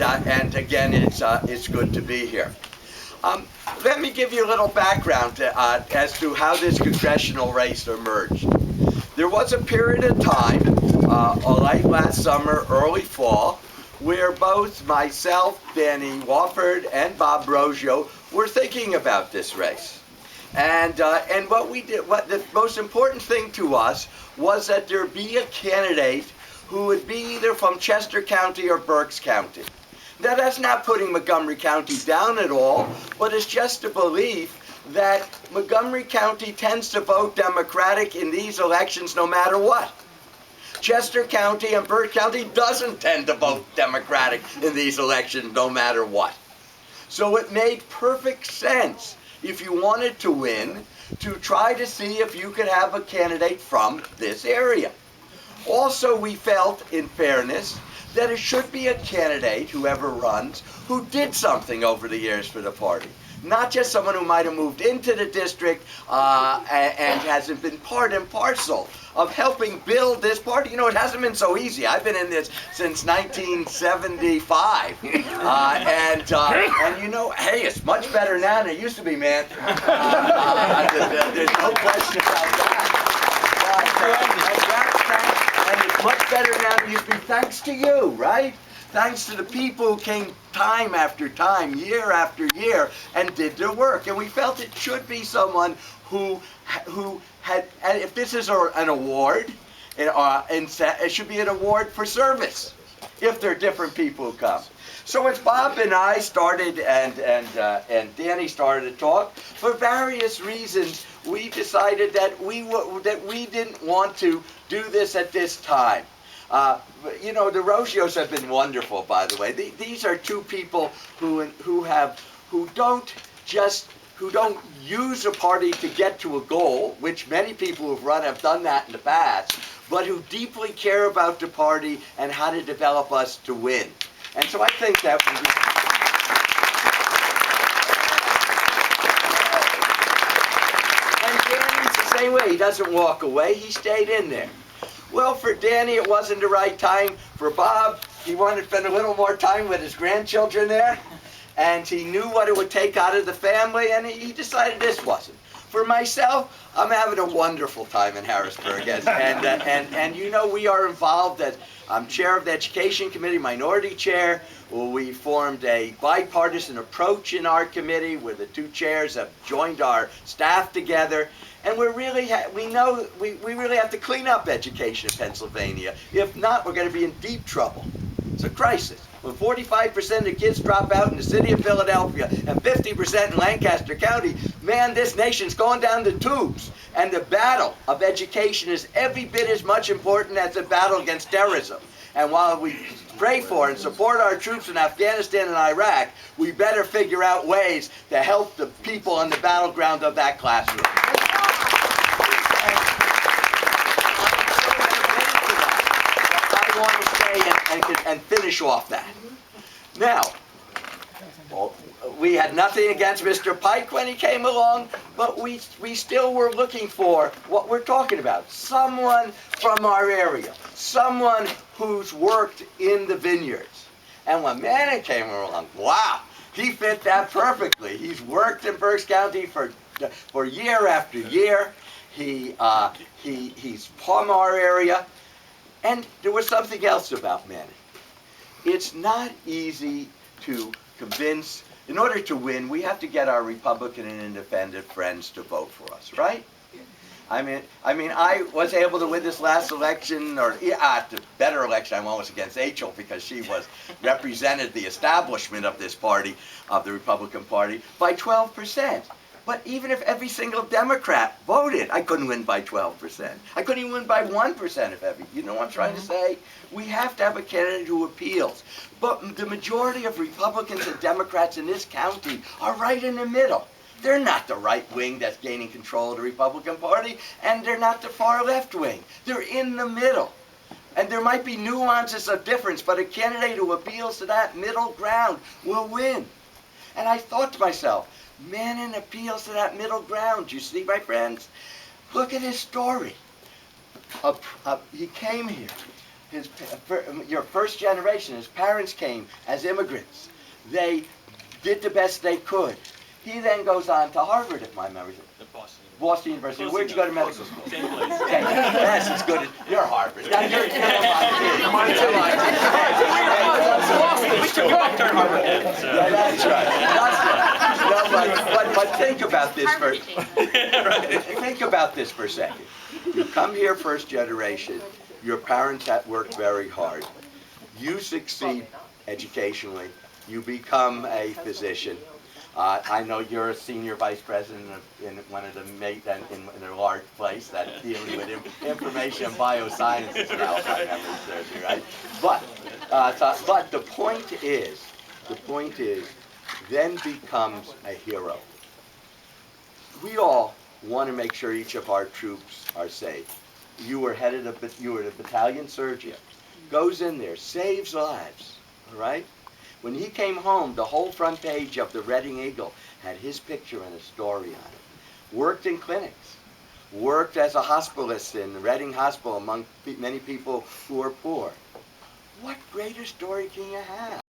And again, it's good to be here. Let me give you a little background as to how this congressional race emerged. There was a period of time, late last summer, early fall, where both myself, Danny Wofford, and Bob Roggio were thinking about this race. And what we did, the most important thing to us was that there be a candidate who would be either from Chester County or Berks County. Now, that's not putting Montgomery County down at all, but it's just a belief that Montgomery County tends to vote Democratic in these elections no matter what. Chester County and Berks County doesn't tend to vote Democratic in these elections no matter what. So it made perfect sense, if you wanted to win, to try to see if you could have a candidate from this area. Also, we felt, in fairness, that it should be a candidate, whoever runs, who did something over the years for the party. Not just someone who might have moved into the district and hasn't been part and parcel of helping build this party. You know, it hasn't been so easy. I've been in this since 1975. And you know, hey, it's much better now than it used to be, man. There's no question about that. And it's much better now than it used to be, thanks to you, right? Thanks to the people who came time after time, year after year, and did their work. And we felt it should be someone who had, and if this is an award, it should be an award for service, if there are different people who come. So as Bob and I started, and Danny started to talk, for various reasons, we decided that we didn't want to do this at this time. You know, the Roggios have been wonderful, by the way. These are two people who don't use a party to get to a goal, which many people who've run have done that in the past, but who deeply care about the party and how to develop us to win. And so I think that and Danny's the same way. He doesn't walk away. He stayed in there. Well, for Danny, it wasn't the right time. For Bob, he wanted to spend a little more time with his grandchildren there, and he knew what it would take out of the family, and he decided this wasn't. For myself, I'm having a wonderful time in Harrisburg, and you know, we are involved. I'm chair of the Education Committee, minority chair. Well, we formed a bipartisan approach in our committee, where the two chairs have joined our staff together. And we really have to clean up education in Pennsylvania. If not, we're going to be in deep trouble. It's a crisis. When 45% of the kids drop out in the city of Philadelphia and 50% in Lancaster County, man, this nation's going down the tubes. And the battle of education is every bit as much important as the battle against terrorism. And while we pray for and support our troops in Afghanistan and Iraq, we better figure out ways to help the people on the battleground of that classroom. I want to stay and finish off that. Now, we had nothing against Mr. Pike when he came along, but we still were looking for what we're talking about. Someone from our area, someone who's worked in the vineyards. And when Manan came along, wow, he fit that perfectly. He's worked in Berks County for year after year. He's from our area. And there was something else about Manan. It's not easy to convince. In order to win, we have to get our Republican and independent friends to vote for us, right? I mean, I was able to win this last election, or the better election I won was against Rachel, because she represented the establishment of this party, of the Republican Party, by 12%. But even if every single Democrat voted, I couldn't win by 12%. I couldn't even win by 1% if every, you know what I'm trying to say? We have to have a candidate who appeals. But the majority of Republicans and Democrats in this county are right in the middle. They're not the right wing that's gaining control of the Republican Party, and they're not the far left wing. They're in the middle. And there might be nuances of difference, but a candidate who appeals to that middle ground will win. And I thought to myself, Manan appeals to that middle ground. You see, my friends? Look at his story. He came here. your first generation, his parents came as immigrants. They did the best they could. He then goes on to Harvard, if my memory is. Boston University. Where'd you go to medical school? Same place. Okay, that's as good as you're Harvard. Now you're mine too. We took Harvard. Yeah, that's right. That's right. No, but think about this for think about this for a second. You come here first generation. Your parents have worked very hard. You succeed educationally. You become a physician. I know you're a senior vice president in one of the in a large place that's dealing with information biosciences now, if my memory serves me right. But the point is, then becomes a hero. We all want to make sure each of our troops are safe. You were the battalion surgeon. Goes in there, saves lives. All right. When he came home, the whole front page of the Reading Eagle had his picture and a story on it. Worked in clinics. Worked as a hospitalist in the Reading Hospital among many people who are poor. What greater story can you have?